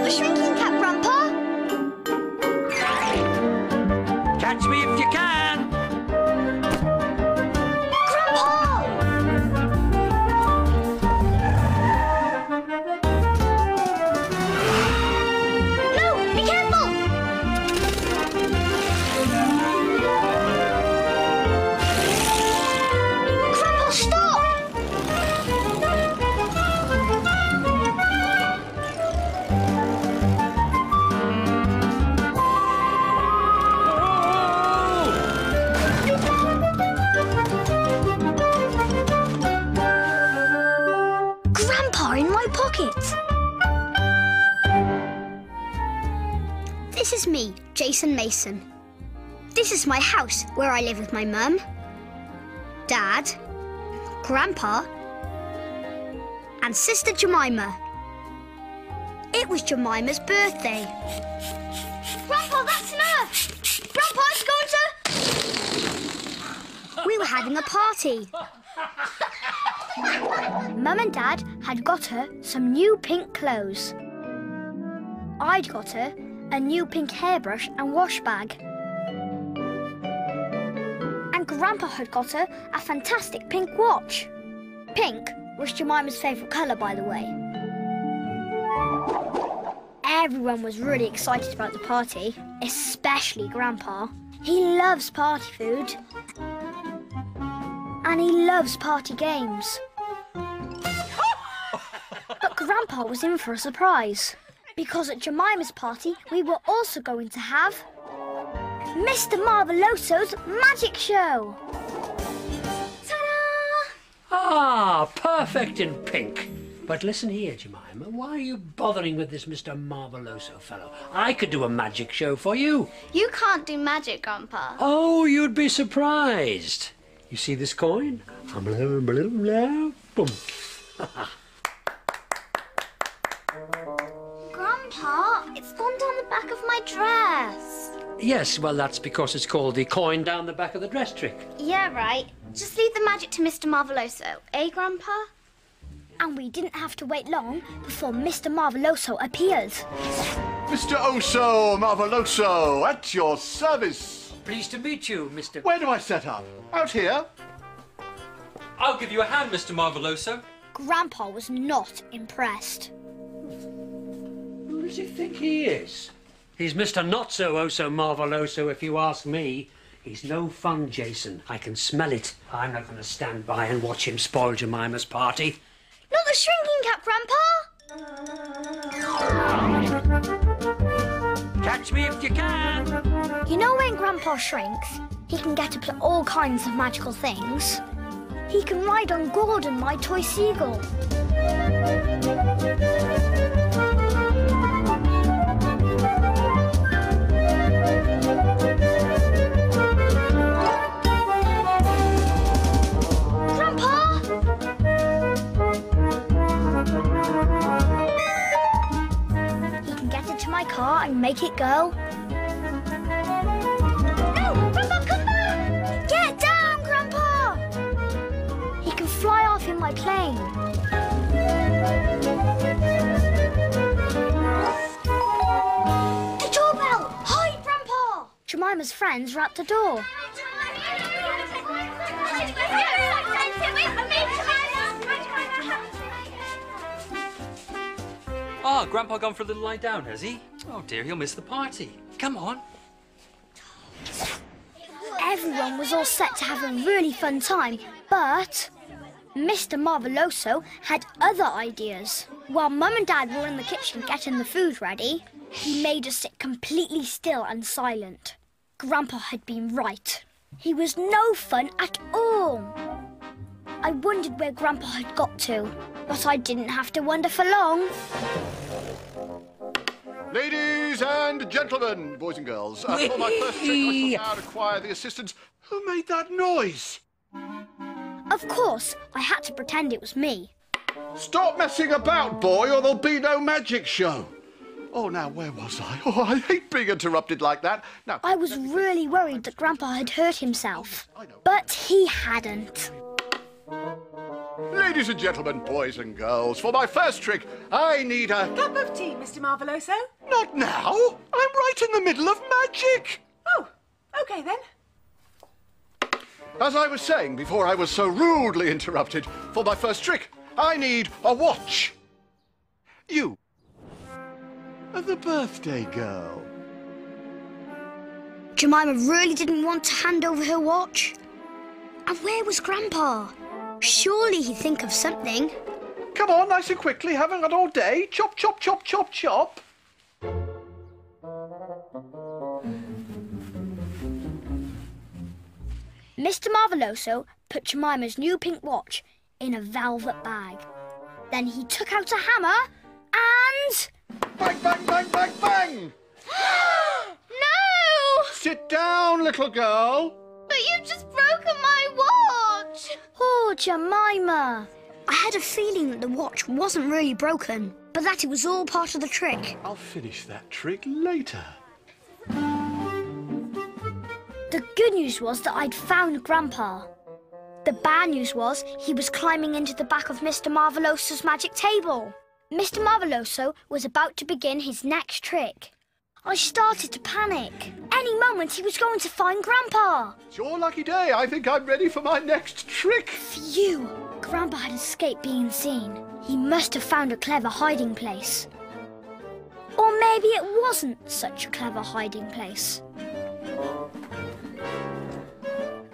Not the shrinking cap, Grandpa! Catch me if you can! Grandpa! No! Be careful! Grandpa, stop! Grandpa in my pocket! This is me, Jason Mason. This is my house where I live with my mum, Dad, Grandpa, and Sister Jemima. It was Jemima's birthday. Grandpa, that's an Earth! Grandpa, it's going to... We were having a party. Mum and Dad had got her some new pink clothes. I'd got her a new pink hairbrush and wash bag. And Grandpa had got her a fantastic pink watch. Pink was Jemima's favourite colour, by the way. Everyone was really excited about the party, especially Grandpa. He loves party food. And he loves party games. But Grandpa was in for a surprise. Because at Jemima's party, we were also going to have Mr Marvelloso's magic show. Ta-da! Ah, perfect in pink. But listen here, Jemima, why are you bothering with this Mr Marvelloso fellow? I could do a magic show for you. You can't do magic, Grandpa. Oh, you'd be surprised. You see this coin? Boom. Grandpa, it's gone down the back of my dress. Yes, well, that's because it's called the coin down the back of the dress trick. Yeah, right. Just leave the magic to Mr Marvelloso, eh, Grandpa? And we didn't have to wait long before Mr Marvelloso appeared. Mr Oso Marvelloso, at your service. Pleased to meet you, Mr... Where do I set up? Out here? I'll give you a hand, Mr Marvelloso. Grandpa was not impressed. Who does he think he is? He's Mr Not-So-Oh-So Marvelloso, if you ask me. He's no fun, Jason. I can smell it. I'm not going to stand by and watch him spoil Jemima's party. Not the shrinking cap, Grandpa! Catch me if you can! You know when Grandpa shrinks, he can get up to all kinds of magical things. He can ride on Gordon, my toy seagull. Grandpa! He can get into my car and make it go. No! Grandpa, come back! Get down, Grandpa! He can fly off in my plane. The doorbell! Hide, Grandpa! Jemima's friends are at the door. Ah, Grandpa gone for a little lie down, has he? Oh dear, he'll miss the party. Come on. Everyone was all set to have a really fun time, but Mr Marvelloso had other ideas. While Mum and Dad were in the kitchen getting the food ready, he made us sit completely still and silent. Grandpa had been right. He was no fun at all. I wondered where Grandpa had got to, but I didn't have to wonder for long. Ladies and gentlemen, boys and girls, for my first trick, I shall now require the assistance. Who made that noise? Of course, I had to pretend it was me. Stop messing about, boy, or there'll be no magic show. Oh, now, where was I? Oh, I hate being interrupted like that. Now, I was really worried that Grandpa had hurt himself, but he hadn't. Ladies and gentlemen, boys and girls, for my first trick, I need a... Cup of tea, Mr Marvelloso. Not now! I'm right in the middle of magic! Oh, OK then. As I was saying before I was so rudely interrupted, for my first trick, I need a watch. You are the birthday girl. Jemima really didn't want to hand over her watch. And where was Grandpa? Surely he'd think of something. Come on, nice and quickly, haven't got all day. Chop, chop, chop, chop, chop. Mr Marvelloso put Jemima's new pink watch in a velvet bag. Then he took out a hammer and... Bang, bang, bang, bang, bang! No! Sit down, little girl. But you've just broken my watch! Oh, Jemima! I had a feeling that the watch wasn't really broken, but that it was all part of the trick. I'll finish that trick later. The good news was that I'd found Grandpa. The bad news was he was climbing into the back of Mr Marvelloso's magic table. Mr Marvelloso was about to begin his next trick. I started to panic. Any moment he was going to find Grandpa. It's your lucky day. I think I'm ready for my next trick. Phew! Grandpa had escaped being seen. He must have found a clever hiding place. Or maybe it wasn't such a clever hiding place.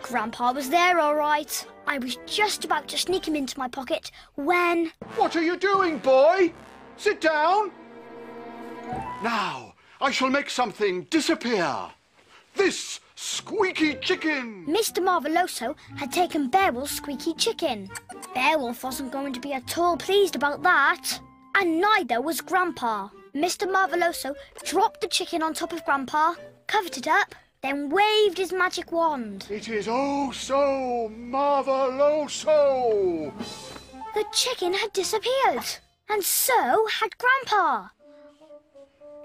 Grandpa was there, all right. I was just about to sneak him into my pocket when... What are you doing, boy? Sit down. Now, I shall make something disappear. This squeaky chicken. Mr Marvelloso had taken Beowulf's squeaky chicken. Beowulf wasn't going to be at all pleased about that. And neither was Grandpa. Mr Marvelloso dropped the chicken on top of Grandpa, covered it up, then waved his magic wand. It is oh so marvelloso. The chicken had disappeared, and so had Grandpa.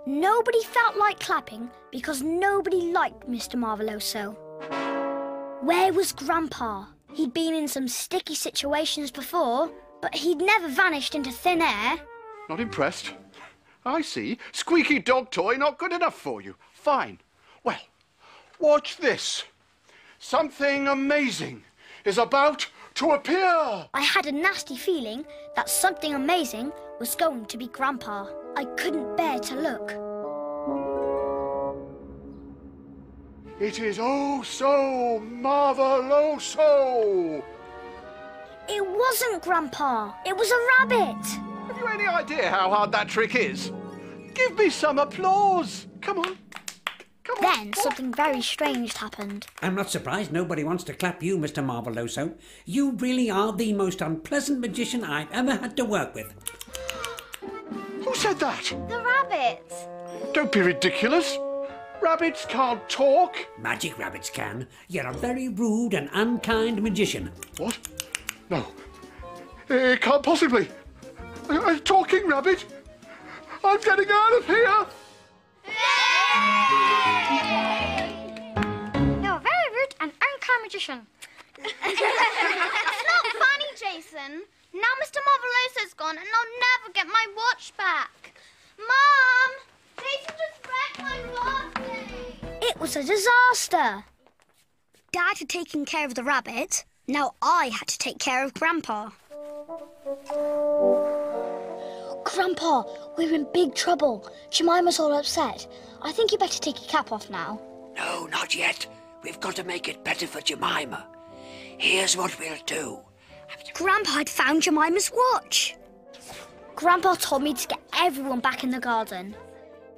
Nobody felt like clapping because nobody liked Mr Marvelloso. Where was Grandpa? He'd been in some sticky situations before, but he'd never vanished into thin air. Not impressed? I see. Squeaky dog toy not good enough for you. Fine. Well, watch this. Something amazing is about to appear. I had a nasty feeling that something amazing was going to be Grandpa. I couldn't bear to look. It is oh so marvelloso. It wasn't Grandpa. It was a rabbit. Have you any idea how hard that trick is? Give me some applause. Come on. Come on. Then something very strange happened. I'm not surprised nobody wants to clap you, Mr Marvelloso. You really are the most unpleasant magician I've ever had to work with. Who said that? The rabbit. Don't be ridiculous. Rabbits can't talk. Magic rabbits can. You're a very rude and unkind magician. What? No. It can't possibly. A talking rabbit? I'm getting out of here. You're a very rude and unkind magician. It's not funny, Jason. Now Mr Marvelloso's gone and I'll never get my watch back. Mom! Jason just wrecked my birthday! It was a disaster. Dad had taken care of the rabbit. Now I had to take care of Grandpa. Grandpa, we're in big trouble. Jemima's all upset. I think you better take your cap off now. No, not yet. We've got to make it better for Jemima. Here's what we'll do. Grandpa had found Jemima's watch. Grandpa told me to get everyone back in the garden.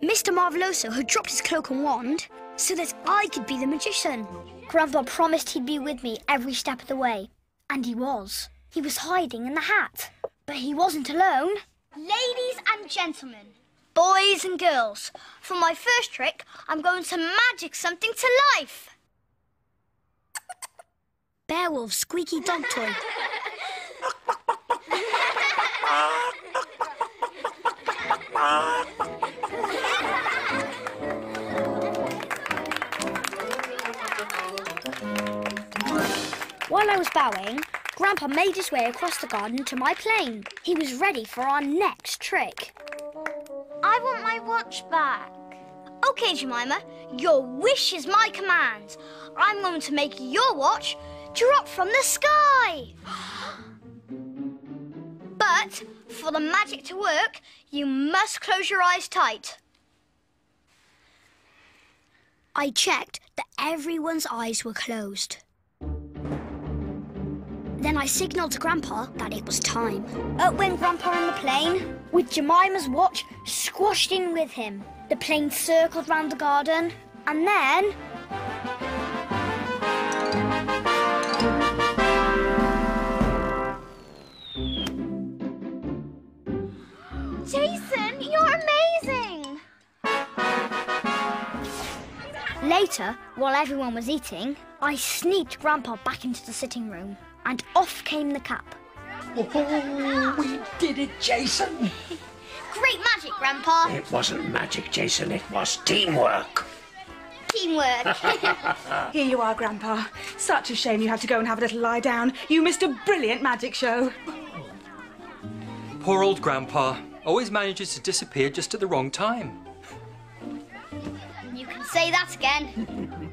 Mr Marvelloso had dropped his cloak and wand so that I could be the magician. Grandpa promised he'd be with me every step of the way. And he was. He was hiding in the hat. But he wasn't alone. Ladies and gentlemen, boys and girls, for my first trick, I'm going to magic something to life. Beowulf's squeaky dog toy. While I was bowing, Grandpa Grandpa made his way across the garden to my plane. He was ready for our next trick. I want my watch back. OK, Jemima, your wish is my command. I'm going to make your watch drop from the sky. But for the magic to work, you must close your eyes tight. I checked that everyone's eyes were closed. Then I signalled to Grandpa that it was time. Up went Grandpa on the plane, with Jemima's watch squashed in with him. The plane circled round the garden, and then... Jason, you're amazing! Later, while everyone was eating, I sneaked Grandpa back into the sitting room, and off came the cap. Oh, we did it, Jason. Great magic, Grandpa. It wasn't magic, Jason. It was teamwork. Teamwork. Here you are, Grandpa. Such a shame you had to go and have a little lie down. You missed a brilliant magic show. Poor old Grandpa. Always manages to disappear just at the wrong time. You can say that again.